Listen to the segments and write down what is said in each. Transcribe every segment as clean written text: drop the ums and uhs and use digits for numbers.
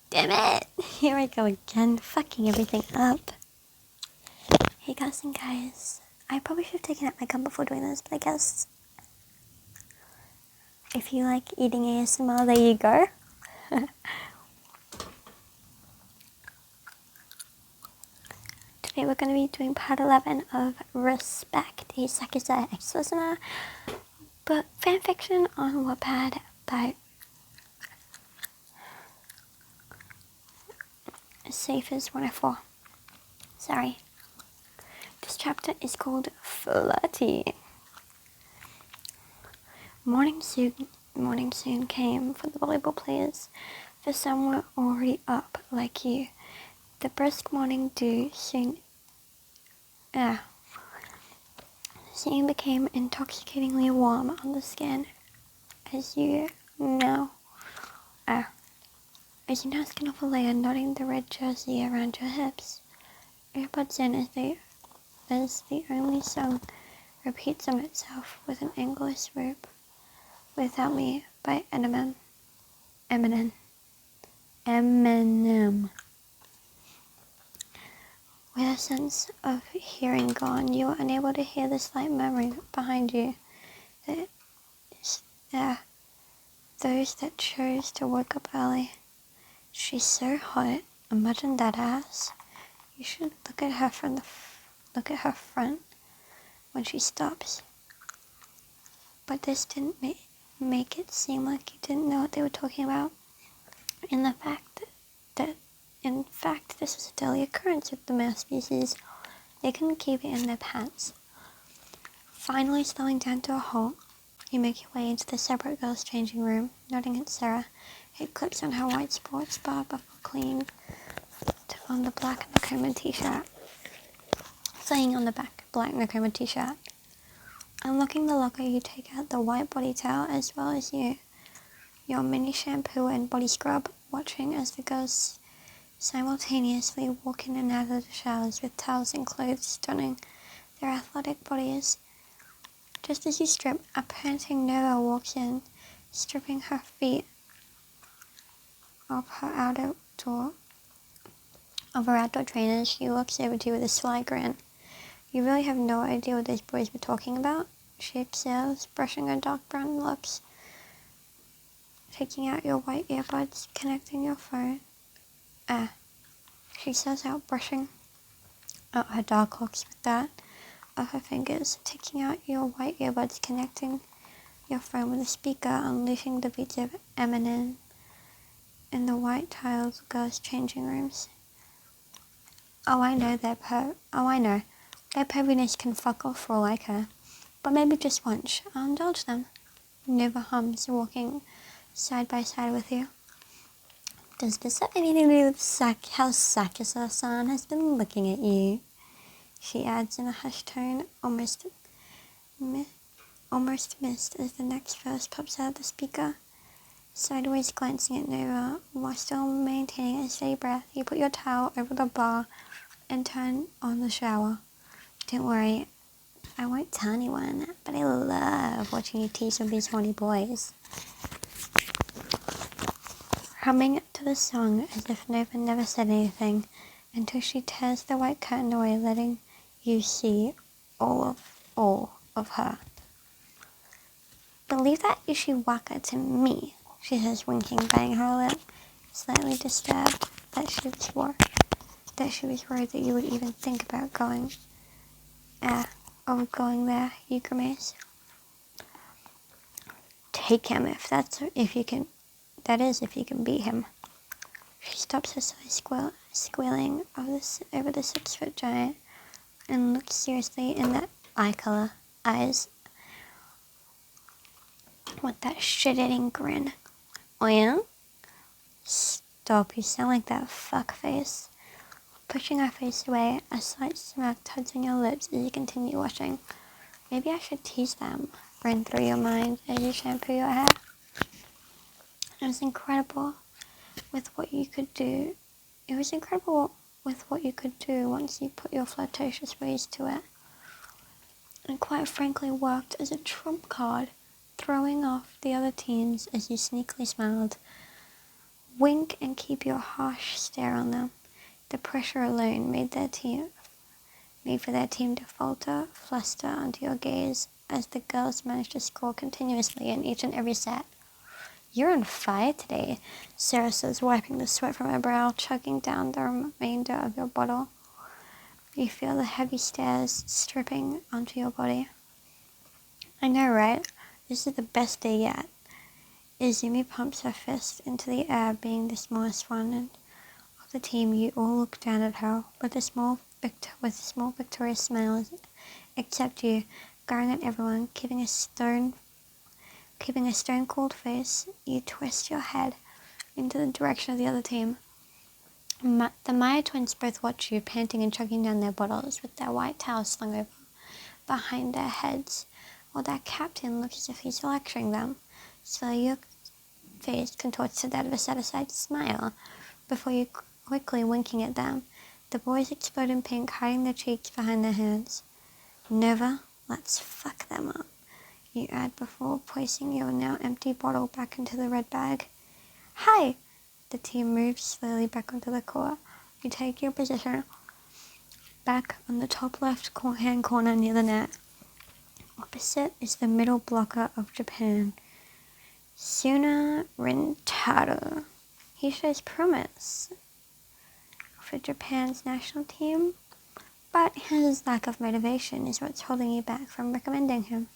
Damn it! Here I go again, fucking everything up. Hey guys and guys, I probably should have taken out my gum before doing this, but I guess if you like eating ASMR, there you go. Today we're going to be doing part 11 of Respect, a Sakusa ex-listener but fanfiction on Wattpad by Safe as 104. Sorry. This chapter is called Flirty. Morning soon came for the volleyball players, for some were already up like you. The brisk morning dew soon became intoxicatingly warm on the skin as you now skin off a layer, knotting the red jersey around your hips. Earbuds in as the only song repeats on itself with an endless swoop. Without Me by Eminem. With a sense of hearing gone, you are unable to hear the slight murmuring behind you. Those that chose to wake up early. She's so hot. Imagine that ass. You should look at her front when she stops. But this didn't make it seem like you didn't know what they were talking about. In fact, this was a daily occurrence with the male species. They couldn't keep it in their pants. Finally slowing down to a halt, you make your way into the separate girls' changing room, nodding at Sarah. It clips on her white sports bra before clinging on the black Nakoma t-shirt. Unlocking the locker, you take out the white body towel as well as your mini shampoo and body scrub, watching as the girls simultaneously walk in and out of the showers with towels and clothes stunning their athletic bodies. Just as you strip, a panting Nova walks in, stripping her feet of her outdoor trainers. She looks over to you with a sly grin. You really have no idea what those boys were talking about, she observes, brushing her dark brown locks, taking out your white earbuds, connecting your phone. She says out, brushing out her dark locks with that of her fingers, taking out your white earbuds, connecting your phone with a speaker, unleashing the beats of Eminem in the white tiled girls' changing rooms. I know. Their perviness can fuck off for all I care. But maybe just once, I'll indulge them. Nova hums, walking side by side with you. Does this have anything to do with how Sakusa-san has been looking at you? She adds in a hushed tone, almost missed as the next verse pops out of the speaker. Sideways glancing at Nova, while still maintaining a steady breath, you put your towel over the bar and turn on the shower. Don't worry, I won't tell anyone, but I love watching you tease with these horny boys. Humming to the song as if Nova never said anything, until she tears the white curtain away, letting you see all of her. Believe that Ishiwaka to me, she says, winking, biting her lip, slightly disturbed that she was worried that you would even think about going there, you grimace. Take him if you can beat him. She stops her silly squealing over the 6-foot giant and looks seriously in the eye color eyes with that shit-eating grin. Oh yeah? Stop, you sound like that fuck face. Pushing her face away, a slight smirk tugs on your lips as you continue washing. Maybe I should tease them, ran through your mind as you shampoo your hair. It was incredible with what you could do. Once you put your flirtatious ways to it. And quite frankly worked as a trump card, throwing off the other teens as you sneakily smiled. Wink and keep your harsh stare on them. The pressure alone made for their team to falter, fluster under your gaze as the girls managed to score continuously in each and every set. "You're on fire today," Sarah says, wiping the sweat from her brow, chugging down the remainder of your bottle. You feel the heavy stares stripping onto your body. "I know, right? This is the best day yet." Izumi pumps her fist into the air, being the smallest one of the team. You all look down at her with small victorious smiles, except you, glaring at everyone, keeping a stone-cold face. You twist your head into the direction of the other team. The Maya twins both watch you, panting and chugging down their bottles with their white towels slung over behind their heads, while their captain looks as if he's lecturing them. So your face contorts to that of a satisfied smile before you quickly winking at them. The boys explode in pink, hiding their cheeks behind their hands. "Nova, let's fuck them up," you add before placing your now empty bottle back into the red bag. "Hi!" The team moves slowly back onto the court. You take your position back on the top left hand corner near the net. Opposite is the middle blocker of Japan, Suna Rintaro. He shows promise for Japan's national team, but his lack of motivation is what's holding you back from recommending him.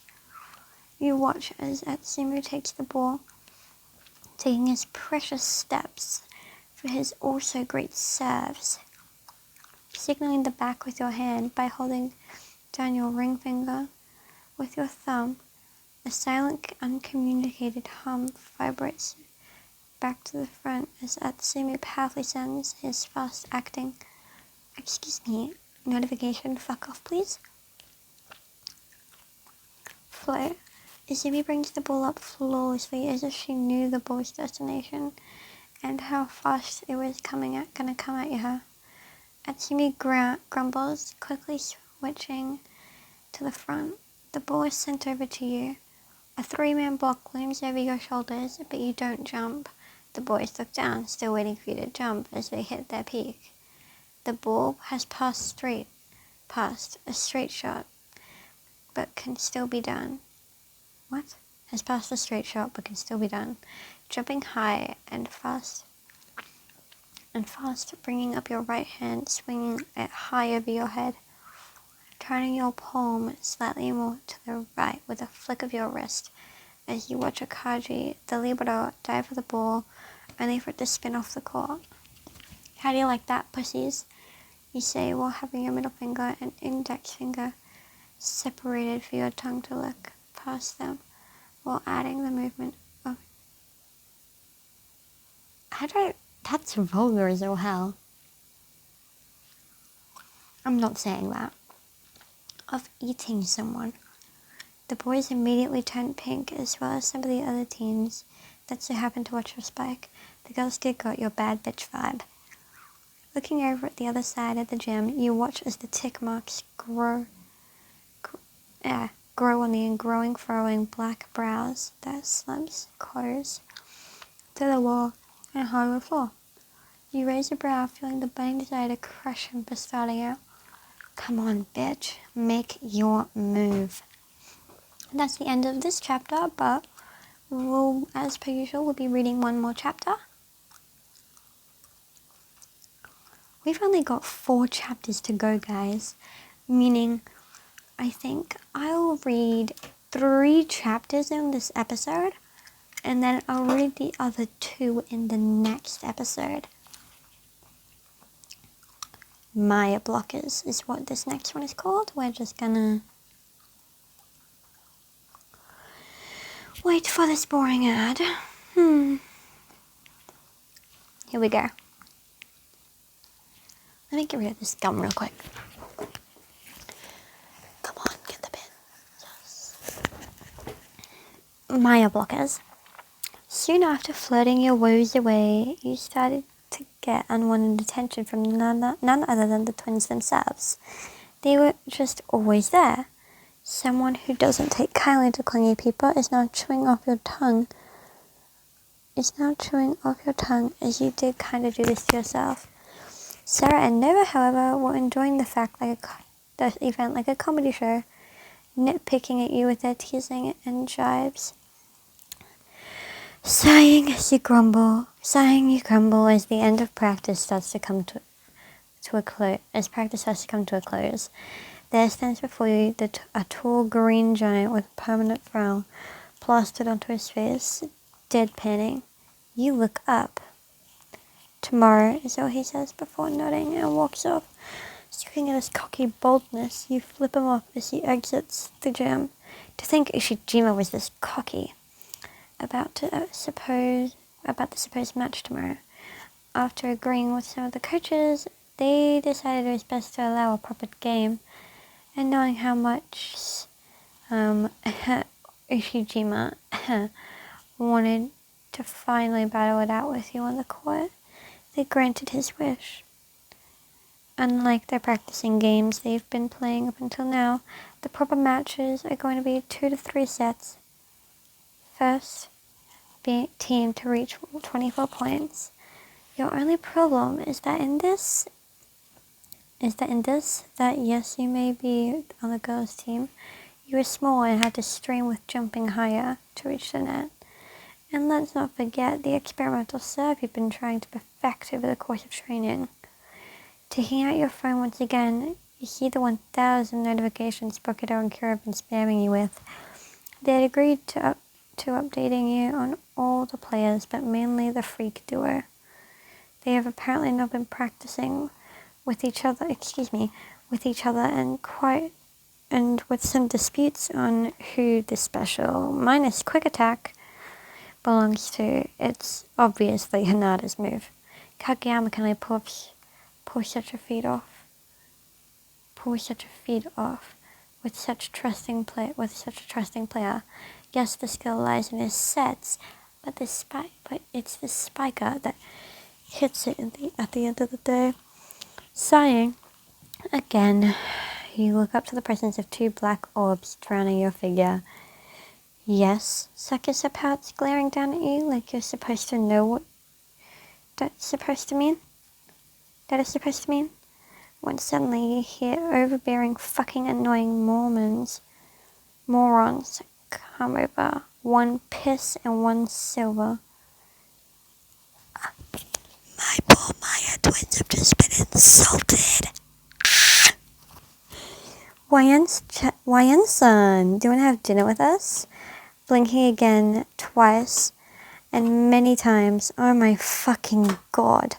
You watch as Atsumu takes the ball, taking his precious steps for his also great serves, signaling the back with your hand by holding down your ring finger with your thumb. A silent, uncommunicated hum vibrates back to the front as Atsumu powerfully sends his fast-acting, "Excuse me, notification, fuck off please," flow. Izumi brings the ball up flawlessly as if she knew the ball's destination and how fast it was gonna come at her. Atsumi grumbles, quickly switching to the front. The ball is sent over to you. A 3-man block looms over your shoulders, but you don't jump. The boys look down, still waiting for you to jump as they hit their peak. The ball has passed a straight shot, but can still be done. What? Has passed a straight shot, but can still be done. Jumping high and fast, bringing up your right hand, swinging it high over your head, turning your palm slightly more to the right with a flick of your wrist as you watch Akaji, the libero, dive for the ball, only for it to spin off the court. "How do you like that, pussies?" you say while having your middle finger and index finger separated for your tongue to look past them, while adding the movement of... That's vulgar as all hell. I'm not saying that. Of eating someone. The boys immediately turn pink, as well as some of the other teams that so happen to watch your spike. The girls giggle at your bad bitch vibe. Looking over at the other side of the gym, you watch as the tick marks grow on the growing, furrowing black brows that slumps close to the wall and hardwood floor. You raise a brow, feeling the burning desire to crush him for starting out. Come on, bitch. Make your move. And that's the end of this chapter, but as per usual, we'll be reading one more chapter. We've only got 4 chapters to go, guys. Meaning, I think I'll read 3 chapters in this episode, and then I'll read the other 2 in the next episode. Maya blockers is what this next one is called. We're just gonna wait for this boring ad. Here we go. Let me get rid of this gum real quick. Come on, get the pen. Yes. Maya blockers. Soon after flirting your woes away, you started to get unwanted attention from none other than the twins themselves. They were just always there. Someone who doesn't take kindly to clingy people is now chewing off your tongue is now chewing off your tongue as you did kind of do this to yourself. Sarah and Nova, however, were enjoying the event like a comedy show, nitpicking at you with their teasing and jibes. Sighing you grumble as the end of practice starts to come to a close. As practice starts to come to a close, there stands before you a tall green giant with a permanent frown plastered onto his face, deadpanning. You look up. Tomorrow is all he says before nodding and walks off. Looking at his cocky boldness, you flip him off as he exits the gym. To think Ishijima was this cocky about the supposed match tomorrow. After agreeing with some of the coaches, they decided it was best to allow a proper game, and knowing how much Ishijima wanted to finally battle it out with you on the court, they granted his wish. Unlike their practicing games they've been playing up until now, the proper matches are going to be 2 to 3 sets. First team to reach 24 points. Your only problem is that yes, you may be on the girls' team, you were small and had to strain with jumping higher to reach the net. And let's not forget the experimental serve you've been trying to perfect over the course of training. Taking out your phone once again, you see the 1,000 notifications Bucketo and Kira have been spamming you with. They had agreed to updating you on all the players, but mainly the freak duo. They have apparently not been practicing with each other and with some disputes on who the special minus quick attack belongs to. It's obviously Hanada's move. Kageyama can only pull such a feat off with such a trusting player. Yes, the skill lies in his sets, but it's the spiker that hits it at the end of the day. Sighing again, you look up to the presence of 2 black orbs drowning your figure. Yes, Sakusa pouts, glaring down at you like you're supposed to know what that is supposed to mean. When suddenly you hear overbearing, fucking annoying morons come over. 1 piss and 1 silver. My poor Maya twins have just been insulted. Wyan-san, do you want to have dinner with us? Blinking again, twice, and many times. Oh my fucking god.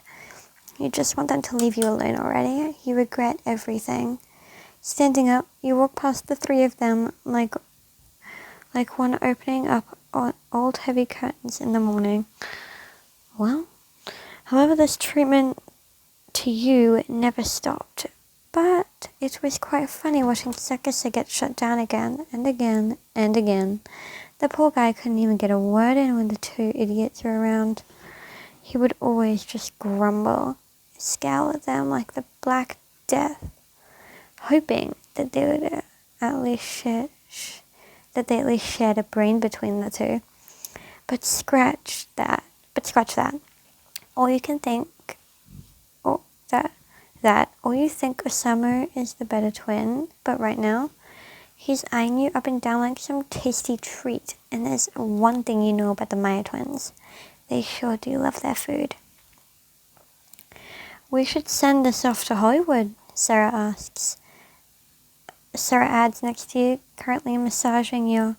You just want them to leave you alone already. You regret everything. Standing up, you walk past the 3 of them like one opening up old heavy curtains in the morning. Well, however, this treatment to you never stopped. But it was quite funny watching Sakusa get shut down again and again and again. The poor guy couldn't even get a word in when the 2 idiots were around. He would always just grumble, scowl at them like the Black Death, hoping that they would at least shared a brain between the 2. But scratch that. All you can think, all you think Osamu is the better twin, but right now, he's eyeing you up and down like some tasty treat. And there's one thing you know about the Maya twins. They sure do love their food. We should send this off to Hollywood, Sarah asks. Sarah adds next to you, currently massaging your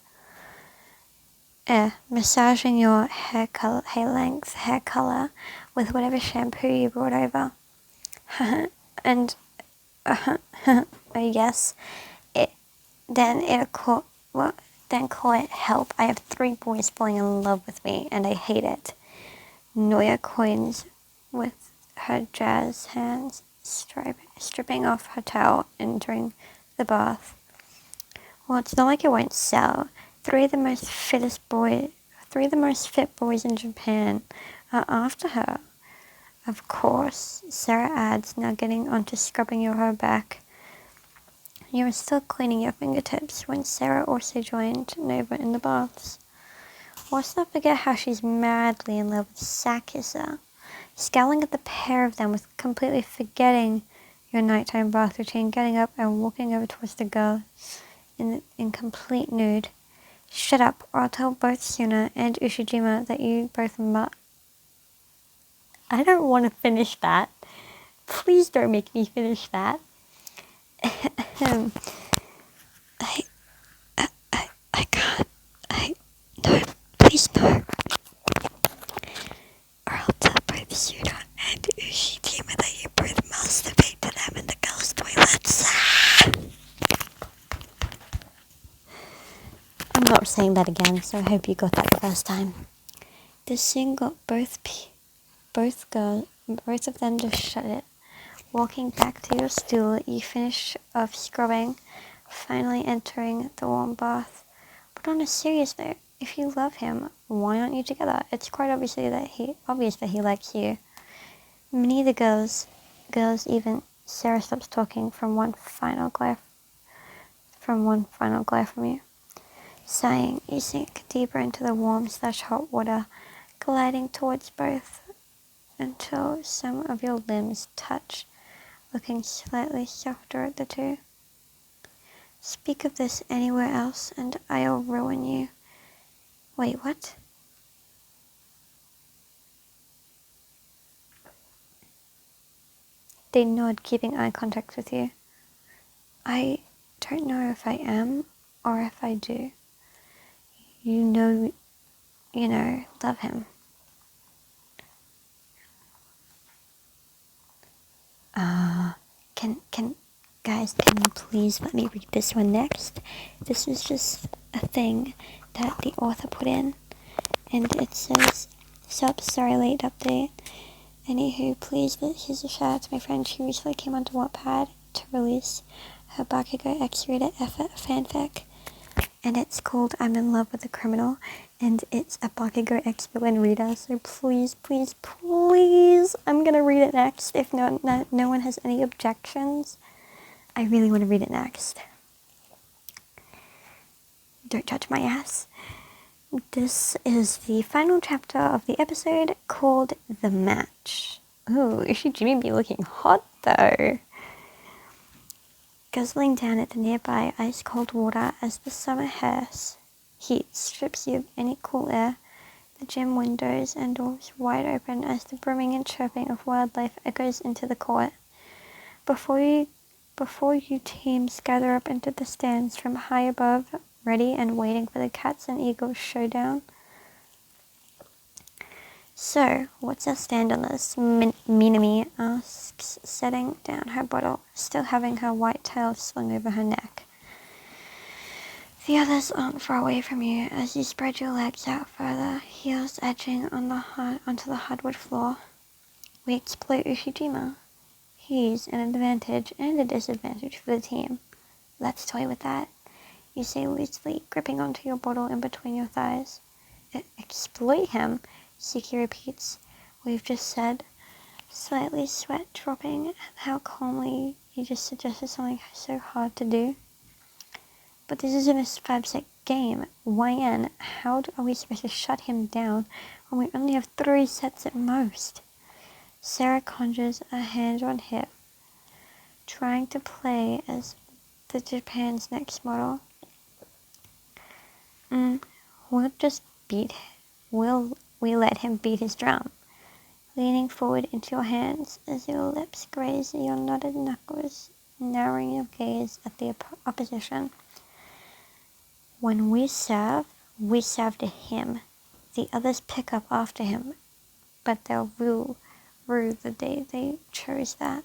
hair color with whatever shampoo you brought over. And yes, then call it help. I have 3 boys falling in love with me, and I hate it. Noya coins with her jazz hands, stripping off her towel, entering the bath. Well, it's not like it won't sell. 3 of the most fit boys in Japan are after her. Of course, Sarah adds, now getting onto scrubbing your hair back. You were still cleaning your fingertips when Sarah also joined Nova in the baths. Let's not forget how she's madly in love with Sakusa, scowling at the pair of them with completely forgetting your nighttime bath routine, getting up and walking over towards the girl in complete nude. Shut up, or I'll tell both Suna and Ushijima that you both I don't want to finish that. Please don't make me finish that. I can't. No, please no. Or I'll tell both Suna and Ushijima that you both masturbate to them in the girls' toilets. I'm not saying that again, so I hope you got that the first time. The scene got both of them to shut it. Walking back to your stool, you finish off scrubbing, finally entering the warm bath. But on a serious note, if you love him, why aren't you together? It's quite obvious that he likes you. Many of the girls, even Sarah, stops talking from one final glare from you. Sighing, you sink deeper into the warm/hot water, gliding towards both until some of your limbs touch, looking slightly softer at the two. Speak of this anywhere else and I'll ruin you. Wait, what? They nod, keeping eye contact with you. I don't know if I am or if I do. You know, love him. Guys, can you please let me read this one next? This is just a thing that the author put in, and it says, "Sup, sorry late update. Anywho, please, here's a shout out to my friend. She recently came onto Wattpad to release her Bakugo X-rated fanfic, and it's called I'm in Love with a Criminal, and it's a Bakugo X villain reader, so please, I'm gonna read it next if no one has any objections. I really want to read it next. Don't touch my ass. This is the final chapter of the episode called The Match. Ooh, Jimmy be looking hot though. Guzzling down at the nearby ice-cold water as the summer heat strips you of any cool air, the gym windows and doors wide open as the brumming and chirping of wildlife echoes into the court. Before you teams gather up into the stands from high above, ready and waiting for the Cats and Eagles showdown. So, what's our stand on this? Minami asks, setting down her bottle, still having her white tail slung over her neck. The others aren't far away from you as you spread your legs out further, heels edging onto the hardwood floor. We explore Ushijima. He's an advantage and a disadvantage for the team. Let's toy with that, you say loosely, gripping onto your bottle in between your thighs. Exploit him, Siki repeats. We've just said, slightly sweat dropping at how calmly you just suggested something so hard to do. But this isn't a 5-set game. YN, how are we supposed to shut him down when we only have 3 sets at most? Sarah conjures a hand on hip, trying to play as the Japan's next model. We let him beat his drum. Leaning forward into your hands as your lips graze your knotted knuckles, narrowing your gaze at the opposition. When we serve to him. The others pick up after him, but they'll rue the day they chose that.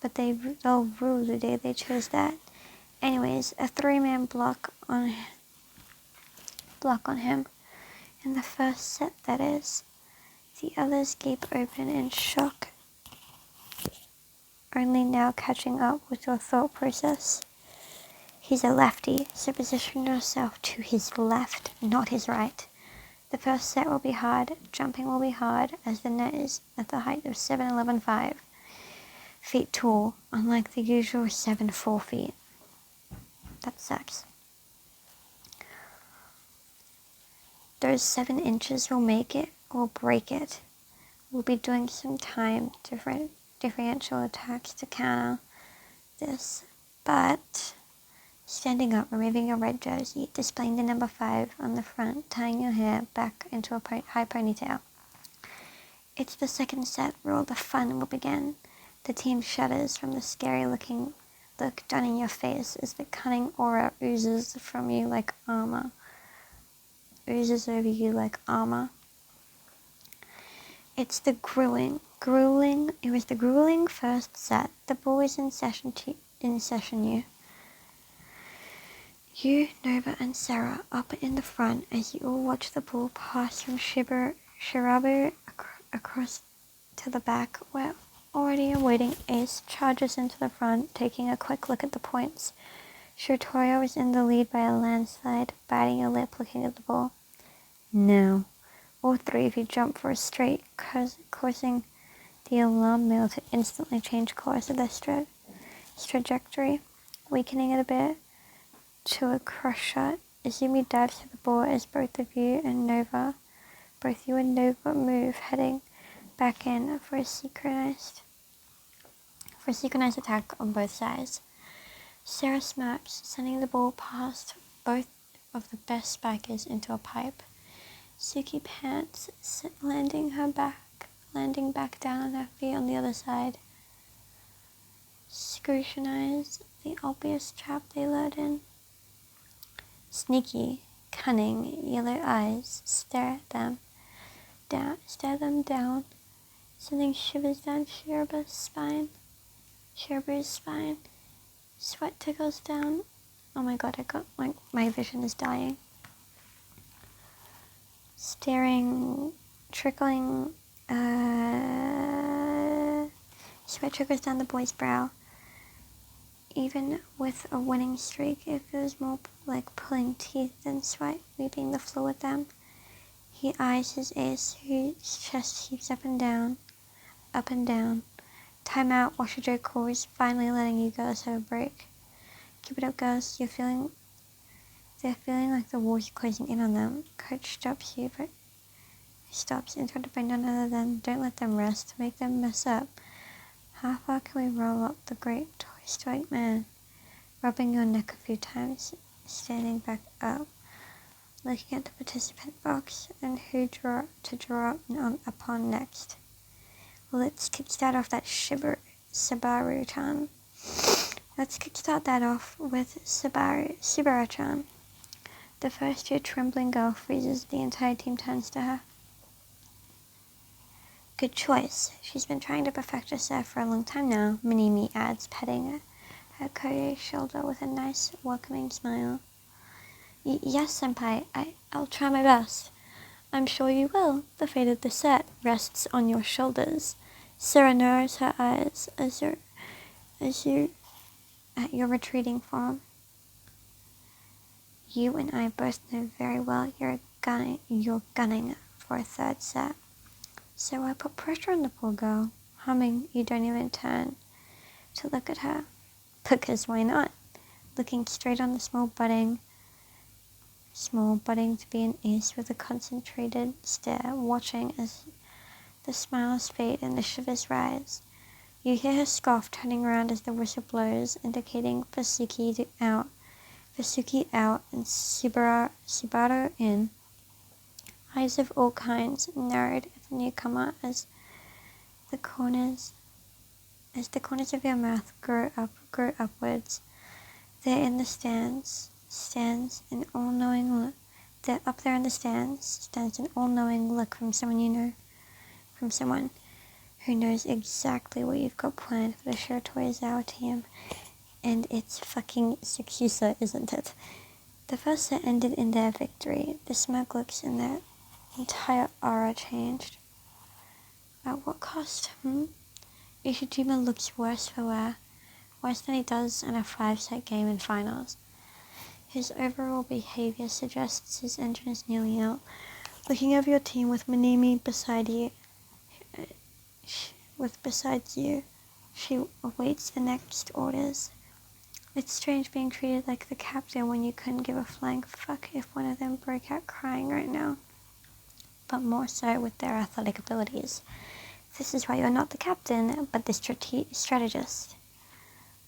They'll rue the day they chose that. Anyways, a 3-man block on him. In the first set, that is. The others gape open in shock, only now catching up with your thought process. He's a lefty, so position yourself to his left, not his right. The first set will be hard, jumping will be hard, as the net is at the height of 7'11" feet tall, unlike the usual 7'4" feet. That sucks. Those 7 inches will make it or break it. We'll be doing some time differential attacks to counter this, but standing up, removing your red jersey, displaying the number 5 on the front, tying your hair back into a high ponytail. It's the second set rule. The fun will begin. The team shudders from the scary looking look done in your face as the cunning aura oozes from you like armor. Oozes over you like armor. It was the grueling first set. The ball is in session you, Nova, and Sarah up in the front as you all watch the ball pass from Shirabu across to the back, where already awaiting Ace charges into the front, taking a quick look at the points. Shirtoyo is in the lead by a landslide, biting a lip looking at the ball. Now, all 3 of you jump for a straight, causing the alarm mill to instantly change course of their trajectory, weakening it a bit to a crush shot. Izumi dives to the ball as both you and Nova move, heading back in for a synchronized attack on both sides. Sarah smirks, sending the ball past both of the best spikers into a pipe. Suki pants, landing back down on her feet on the other side. Scrutinize the obvious trap they lured in. Sneaky, cunning, yellow eyes stare them down, sending shivers down Shirabu's spine. Sweat tickles down. Oh my god, my vision is dying. Sweat trickles down the boy's brow. Even with a winning streak, it feels more like pulling teeth than sweat sweeping the floor with them. He eyes his ace, whose chest heaves up and down. Time out, Washijo calls, finally letting you girls have a break. Keep it up, girls. They're feeling like the walls are closing in on them. Coach stops, interrupted by none other than, don't let them rest, make them mess up. How far can we roll up the great stoic man? Rubbing your neck a few times, standing back up, looking at the participant box and who to draw upon next. Let's kickstart off that Subaru-chan. Let's kickstart that off with Subaru-chan. The first year trembling girl freezes. The entire team turns to her. Good choice. She's been trying to perfect her serve for a long time now, Minimi adds, petting her Koyo's shoulder with a nice, welcoming smile. Yes, senpai. I'll try my best. I'm sure you will. The fate of the set rests on your shoulders. Sarah narrows her eyes as you at your retreating form. You and I both know very well you're gunning for a third set. So I put pressure on the poor girl. Humming, you don't even turn to look at her. Because why not? Looking straight on the small budding to be an ace with a concentrated stare, watching as the smiles fade and the shivers rise. You hear her scoff, turning around as the whistle blows, indicating Fasuki out and Subaru in. Eyes of all kinds narrowed at the newcomer as the corners of your mouth grow upwards. They're in the stands an all-knowing look. They're up there in the stands an all-knowing look from someone you know. From someone who knows exactly what you've got planned for the Shiratoizawa team. And it's fucking Sakusa, isn't it? The first set ended in their victory. The smug looks in their entire aura changed. At what cost, Ishijima looks worse for wear. Worse than he does in a 5-set game in finals. His overall behavior suggests his engine is nearly out. Looking over your team with Minimi beside you, she awaits the next orders. It's strange being treated like the captain when you couldn't give a flying fuck if one of them broke out crying right now. but more so with their athletic abilities. This is why you're not the captain, but the strategist.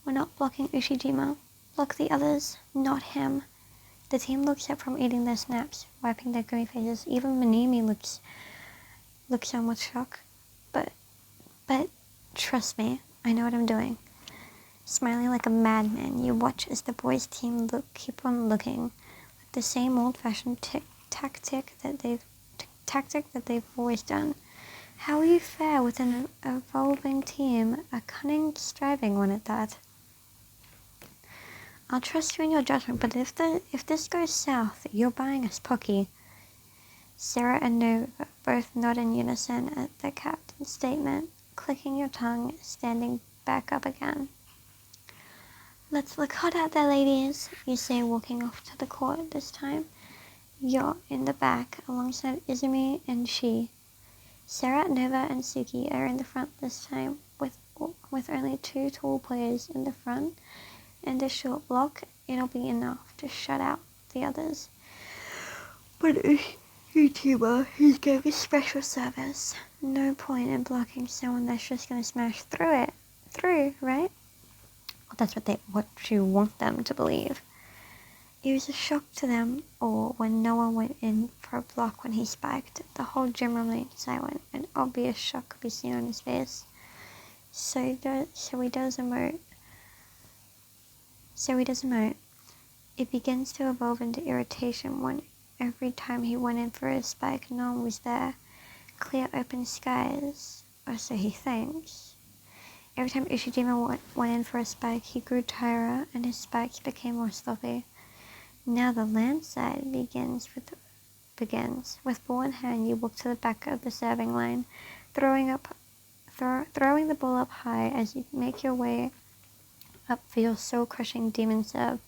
We're not blocking Ushijima. Block the others, not him. The team looks up from eating their snaps, wiping their green faces. Even Manimi looks on with shock. But trust me, I know what I'm doing. Smiling like a madman, you watch as the boys' team keep on looking like the same old-fashioned tactic that they've always done. How will you fare with an evolving team, a cunning, striving one at that? I'll trust you in your judgment, but if this goes south, you're buying us Pocky. Sarah and Nova both nod in unison at the captain's statement, clicking your tongue, standing back up again. Let's look hot out there, ladies, you say, walking off to the court this time. You're in the back, alongside Izumi and Shi. Sarah, Nova, and Suki are in the front this time, with only 2 tall players in the front and a short block. It'll be enough to shut out the others. But a YouTuber who's gave a special service. No point in blocking someone that's just gonna smash through, right? Well, that's what you want them to believe. It was a shock to them all when no one went in for a block when he spiked. The whole gym remained silent. An obvious shock could be seen on his face. So he does emote. It begins to evolve into irritation when every time he went in for a spike, no one was there. Clear open skies, or so he thinks. Every time Ushijima went in for a spike, he grew tired and his spikes became more sloppy. Now the land side begins. With ball in hand, you walk to the back of the serving line, throwing the ball up high as you make your way up for your soul-crushing demon serve,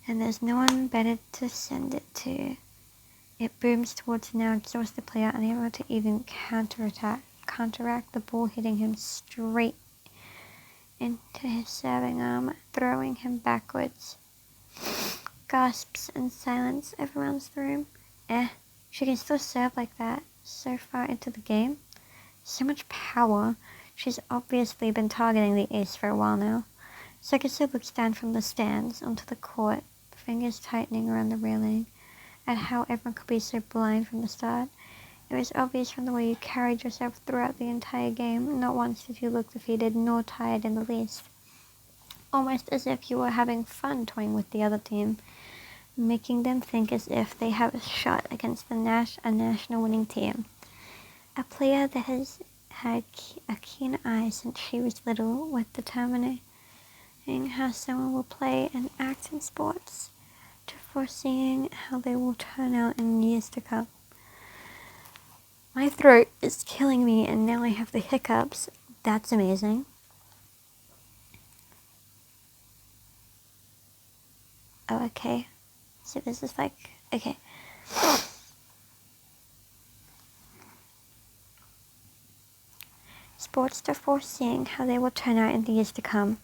and there's no one better to send it to. It booms towards an now exhausted player, unable to even counteract the ball hitting him straight into his serving arm, throwing him backwards. Gasps and silence everyone's the room. She can still serve like that, so far into the game. So much power. She's obviously been targeting the ace for a while now. Sakusa looks down from the stands onto the court, fingers tightening around the railing, at how everyone could be so blind from the start. It was obvious from the way you carried yourself throughout the entire game. Not once did you look defeated, nor tired in the least. Almost as if you were having fun toying with the other team, making them think as if they have a shot against a national winning team. A player that has had a keen eye since she was little, with determining how someone will play and act in sports, to foreseeing how they will turn out in years to come. My throat is killing me and now I have the hiccups. That's amazing. Oh, okay. So this is like, okay. Sports to foreseeing how they will turn out in the years to come.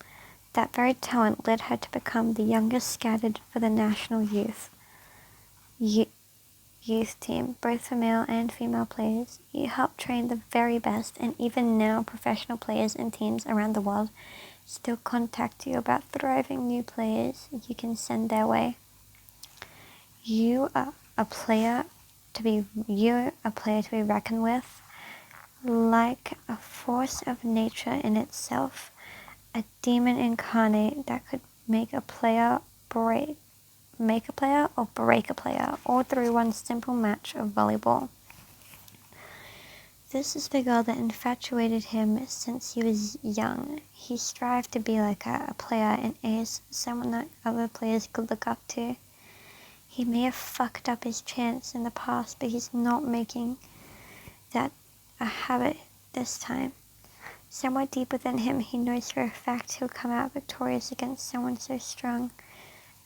That very talent led her to become the youngest scouted for the national youth team, both for male and female players. You help train the very best, and even now professional players and teams around the world still contact you about thriving new players you can send their way. You are a player to be reckoned with, like a force of nature in itself, a demon incarnate that could make a player or break a player, all through one simple match of volleyball. This is the girl that infatuated him since he was young. He strived to be like a player, an ace, someone that other players could look up to. He may have fucked up his chance in the past, but he's not making that a habit this time. Somewhere deep within him, he knows for a fact he'll come out victorious against someone so strong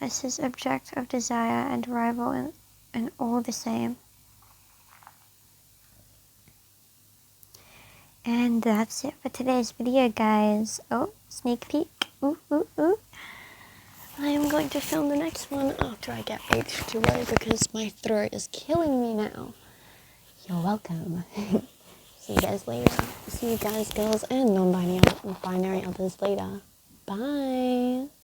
as his object of desire and rival, and all the same. And that's it for today's video, guys. Oh, sneak peek. Ooh, ooh, ooh. I am going to film the next one after I get H2O because my throat is killing me now. You're welcome. See you guys later. See you guys, girls, and non-binary others later. Bye.